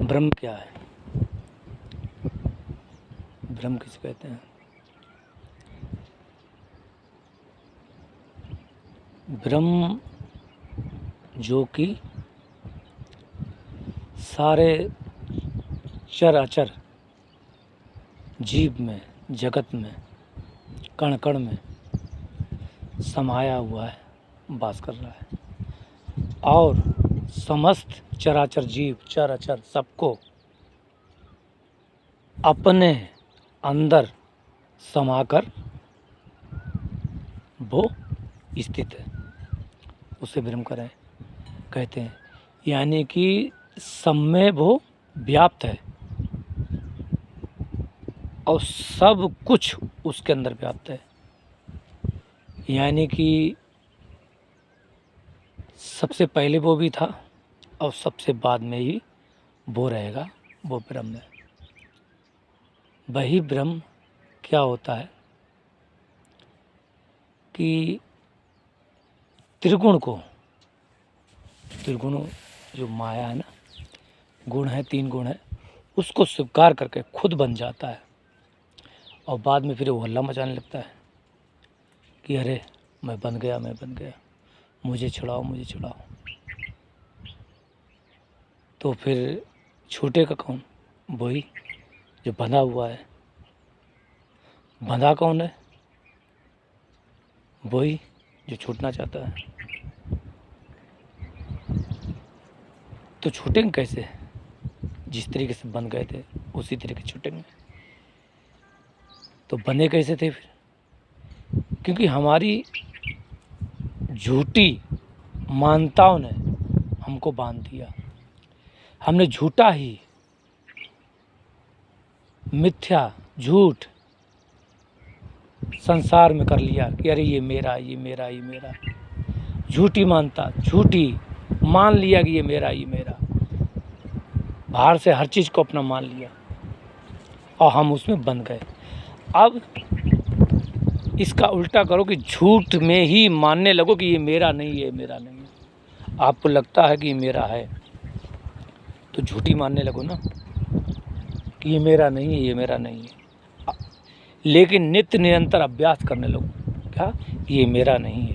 ब्रह्म क्या है? ब्रह्म किसे कहते हैं? ब्रह्म जो कि सारे चराचर जीव में, जगत में, कण कण में समाया हुआ है, वास कर रहा है और समस्त चराचर जीव चराचर सबको अपने अंदर समाकर वो स्थित है, उसे ब्रह्म कहते हैं। यानी कि सब में वो व्याप्त है और सब कुछ उसके अंदर व्याप्त है। यानी कि सबसे पहले वो भी था और सबसे बाद में ही वो रहेगा, वो ब्रह्म है। वही ब्रह्म क्या होता है कि त्रिगुण जो माया है ना, गुण है, 3 गुण है, उसको स्वीकार करके खुद बन जाता है और बाद में फिर वो हल्ला मचाने लगता है कि अरे मैं बन गया, मुझे छुड़ाओ। तो फिर छूटेगा कौन? वही जो बंधा हुआ है। बंधा कौन है? वही जो छूटना चाहता है। तो छूटेंगे कैसे? जिस तरीके से बन गए थे उसी तरीके छूटेंगे। तो बने कैसे थे फिर? क्योंकि हमारी झूठी मान्यताओं ने हमको बांध दिया। हमने झूठा ही, मिथ्या, झूठ संसार में कर लिया कि अरे ये मेरा। झूठी मानता, झूठी मान लिया कि ये मेरा। बाहर से हर चीज़ को अपना मान लिया और हम उसमें बंध गए। अब इसका उल्टा करो कि झूठ में ही मानने लगो कि ये मेरा नहीं है। आपको लगता है कि ये मेरा है तो झूठी मानने लगो ना कि ये मेरा नहीं है। लेकिन नित्य निरंतर अभ्यास करने लगो, क्या ये मेरा नहीं है।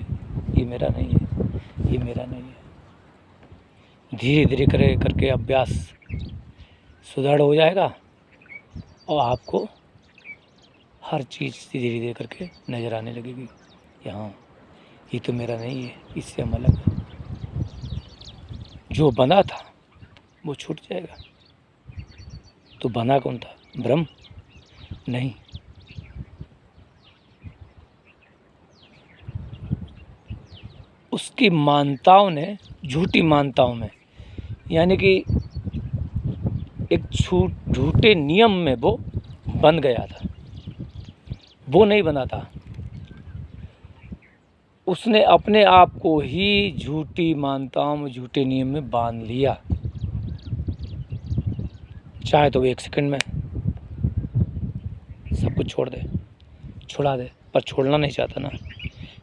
धीरे धीरे करके अभ्यास सुदृढ़ हो जाएगा और आपको हर चीज़ धीरे धीरे करके नज़र आने लगेगी कि हाँ ये तो मेरा नहीं है, इससे हम अलग हैं। जो बना था वो छूट जाएगा। तो बना कौन था? ब्रह्म नहीं। उसकी मान्यताओं ने, झूठी मान्यताओं में, यानी कि एक झूठे नियम में वो बन गया था। वो नहीं बना था, उसने अपने आप को ही झूठी मान्यताओं में, झूठे नियम में बांध लिया। चाहे तो 1 सेकंड में सब कुछ छुड़ा दे, पर छोड़ना नहीं चाहता ना।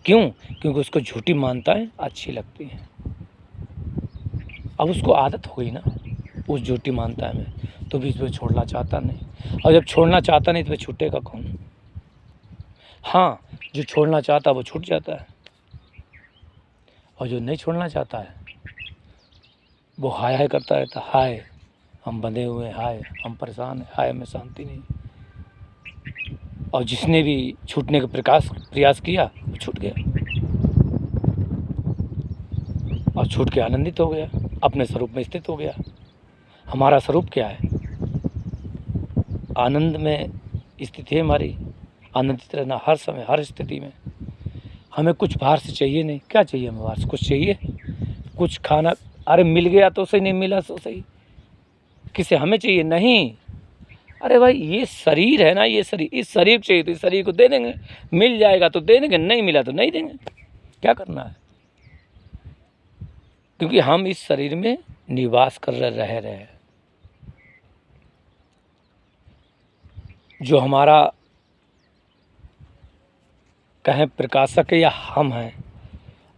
क्यों? क्योंकि उसको झूठी मान्यताएं अच्छी लगती हैं। अब उसको आदत हो गई ना उस झूठी मान्यता में, तो भी इसमें छोड़ना चाहता नहीं। और जब छोड़ना चाहता नहीं तो फिर छूटेगा कौन? हाँ, जो छोड़ना चाहता वो छूट जाता है और जो नहीं छोड़ना चाहता है वो हाय करता रहता। हाय हम बंधे हुए हैं, हाय हम परेशान हैं, हाय हमें शांति नहीं। और जिसने भी छूटने का प्रयास किया वो छूट गया और छूट के आनंदित हो गया, अपने स्वरूप में स्थित हो गया। हमारा स्वरूप क्या है? आनंद में स्थिति है हमारी। आनंदित रहना हर समय, हर स्थिति में। हमें कुछ बाहर से चाहिए नहीं। क्या चाहिए हमें बाहर से? कुछ चाहिए? कुछ खाना, अरे मिल गया तो सही, नहीं मिला तो सही, किसे हमें चाहिए? नहीं। अरे भाई ये शरीर है ना, ये शरीर, इस शरीर चाहिए तो इस शरीर को दे देंगे। मिल जाएगा तो दे देंगे, नहीं मिला तो नहीं देंगे। क्या करना है? क्योंकि हम इस शरीर में निवास कर रह रहे हैं। जो हमारा कहें प्रकाशक है या हम हैं,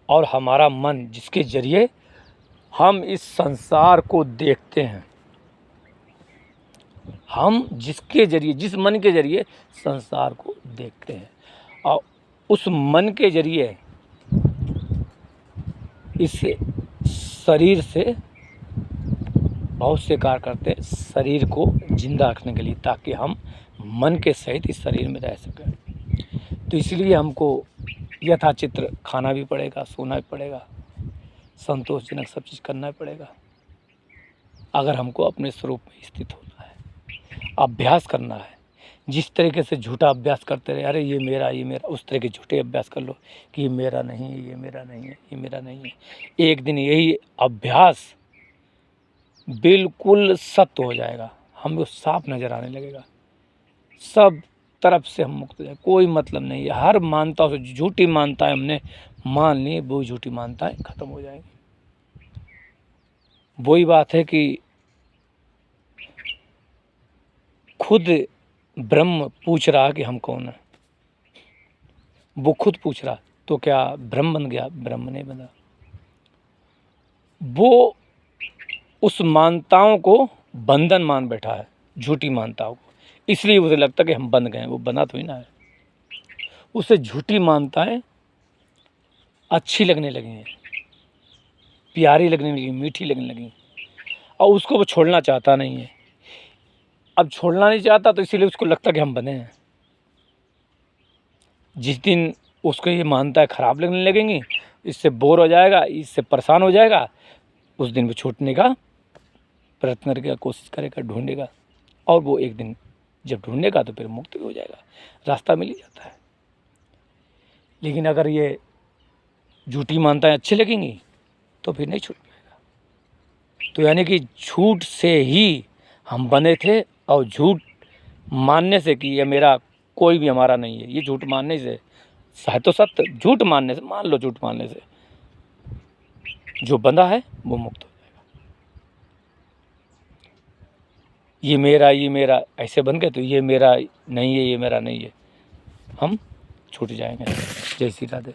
और हमारा मन जिसके जरिए हम इस संसार को देखते हैं, हम जिसके जरिए, जिस मन के जरिए संसार को देखते हैं, और उस मन के जरिए इस शरीर से बहुत से कार्य करते हैं, शरीर को जिंदा रखने के लिए, ताकि हम मन के सहित इस शरीर में रह सकें। तो इसलिए हमको यथाचित्र खाना भी पड़ेगा, सोना भी पड़ेगा, संतोषजनक सब चीज़ करना भी पड़ेगा, अगर हमको अपने स्वरूप में स्थित होना है। अभ्यास करना है। जिस तरीके से झूठा अभ्यास करते रहे, अरे ये मेरा, उस तरह के झूठे अभ्यास कर लो कि ये मेरा नहीं है, ये मेरा नहीं है, ये मेरा नहीं है। एक दिन यही अभ्यास बिल्कुल सत्य हो जाएगा, हमको साफ नज़र आने लगेगा, सब तरफ से हम मुक्त हो जाए, कोई मतलब नहीं है। हर मान्यताओं से, झूठी मान्यताएं हमने मान ली, वो झूठी मान्यताएं खत्म हो जाएंगी। वही बात है कि खुद ब्रह्म पूछ रहा कि हम कौन है, वो खुद पूछ रहा, तो क्या ब्रह्म बन गया? ब्रह्म नहीं बना। वो उस मान्यताओं को बंधन मान बैठा है, झूठी मान्यताओं को, इसलिए उसे लगता कि हम बंध गए। वो बना तो ही ना है, उसे झूठी मान्यताएं अच्छी लगने लगी हैं, प्यारी लगने लगी, मीठी लगने लगी, और उसको वो छोड़ना चाहता नहीं है। अब छोड़ना नहीं चाहता तो इसीलिए उसको लगता कि हम बने हैं। जिस दिन उसको ये मान्यताएं खराब लगने लगेंगी, इससे बोर हो जाएगा, इससे परेशान हो जाएगा, उस दिन वो छूटने का प्रयत्न करेगा, कोशिश करेगा, ढूंढेगा, और वो एक दिन जब ढूंढेगा तो फिर मुक्त हो जाएगा, रास्ता मिल ही जाता है। लेकिन अगर ये झूठी मान्यताएं अच्छी लगेंगी तो फिर नहीं छूट पाएगा। तो यानी कि झूठ से ही हम बने थे, और झूठ मानने से कि ये मेरा कोई भी हमारा नहीं है, ये झूठ मानने से, शायद तो सत्य, झूठ मानने से, मान लो झूठ मानने से जो बंधा है वो मुक्त हो जाएगा। ये मेरा ऐसे बन गए तो ये मेरा नहीं है, ये मेरा नहीं है, हम छूट जाएंगे। जय श्री राधे।